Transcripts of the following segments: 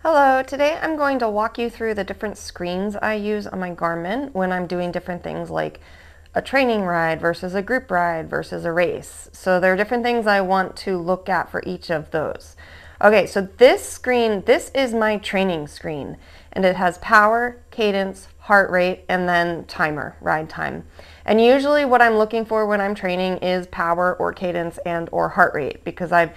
Hello, today I'm going to walk you through the different screens I use on my Garmin when I'm doing different things like a training ride versus a group ride versus a race. So there are different things I want to look at for each of those. Okay, so this screen, this is my training screen, and it has power, cadence, heart rate, and then timer, ride time. And usually what I'm looking for when I'm training is power or cadence and or heart rate, because I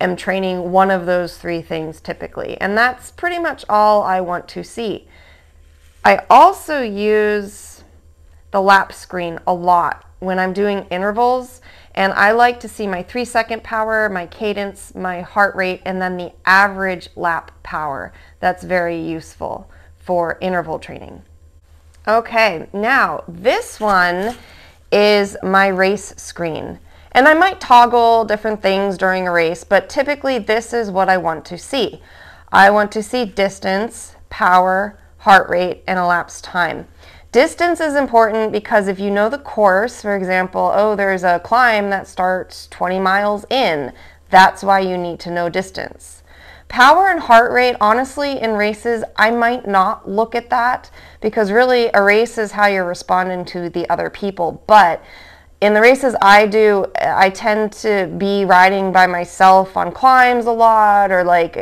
am training one of those three things typically. And that's pretty much all I want to see. I also use the lap screen a lot when I'm doing intervals, and I like to see my 3-second power, my cadence, my heart rate, and then the average lap power. That's very useful for interval training. Okay, now this one is my race screen. And I might toggle different things during a race, but typically this is what I want to see. I want to see distance, power, heart rate, and elapsed time. Distance is important because if you know the course, for example, oh, there's a climb that starts 20 miles in, that's why you need to know distance. Power and heart rate, honestly, in races, I might not look at that because really a race is how you're responding to the other people. But in the races I do, I tend to be riding by myself on climbs a lot, or like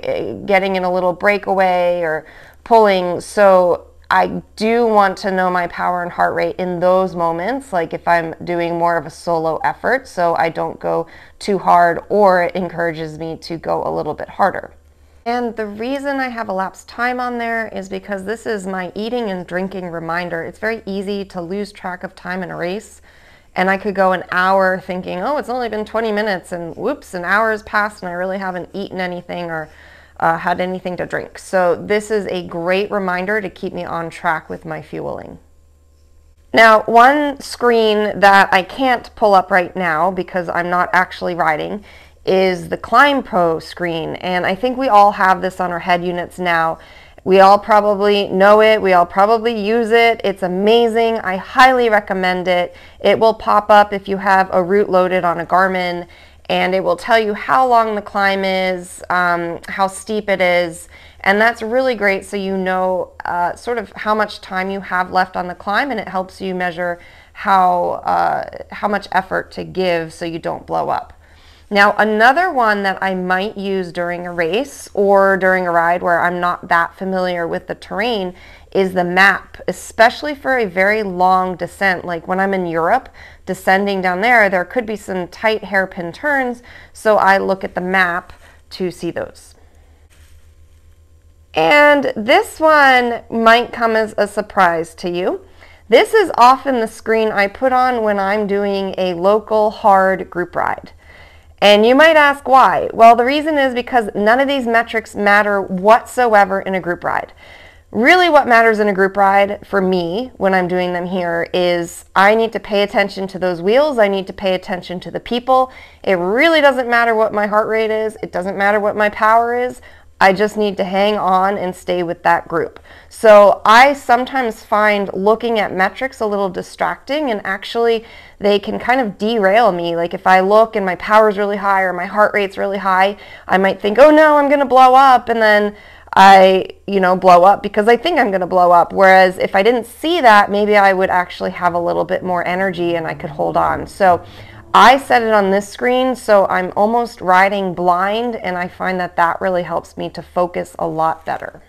getting in a little breakaway or pulling. So I do want to know my power and heart rate in those moments, like if I'm doing more of a solo effort, so I don't go too hard, or it encourages me to go a little bit harder. And the reason I have elapsed time on there is because this is my eating and drinking reminder. It's very easy to lose track of time in a race. And I could go an hour thinking, oh, it's only been 20 minutes, and whoops, an hour has passed and I really haven't eaten anything or had anything to drink. So this is a great reminder to keep me on track with my fueling. Now, one screen that I can't pull up right now because I'm not actually riding is the Climb Pro screen. And I think we all have this on our head units now. We all probably know it. We all probably use it. It's amazing. I highly recommend it. It will pop up if you have a route loaded on a Garmin, and it will tell you how long the climb is, how steep it is, and that's really great so you know sort of how much time you have left on the climb, and it helps you measure how much effort to give so you don't blow up. Now, another one that I might use during a race or during a ride where I'm not that familiar with the terrain is the map, especially for a very long descent. Like when I'm in Europe, descending down there could be some tight hairpin turns, so I look at the map to see those. And this one might come as a surprise to you. This is often the screen I put on when I'm doing a local hard group ride. And you might ask why. Well, the reason is because none of these metrics matter whatsoever in a group ride. Really what matters in a group ride for me when I'm doing them here is I need to pay attention to those wheels. I need to pay attention to the people. It really doesn't matter what my heart rate is. It doesn't matter what my power is. I just need to hang on and stay with that group. So I sometimes find looking at metrics a little distracting, and actually they can kind of derail me. Like if I look and my power is really high or my heart rate's really high, I might think, oh no, I'm gonna blow up, and then I blow up because I think I'm gonna blow up. Whereas if I didn't see that, maybe I would actually have a little bit more energy and I could hold on. So I set it on this screen, so I'm almost riding blind, and I find that that really helps me to focus a lot better.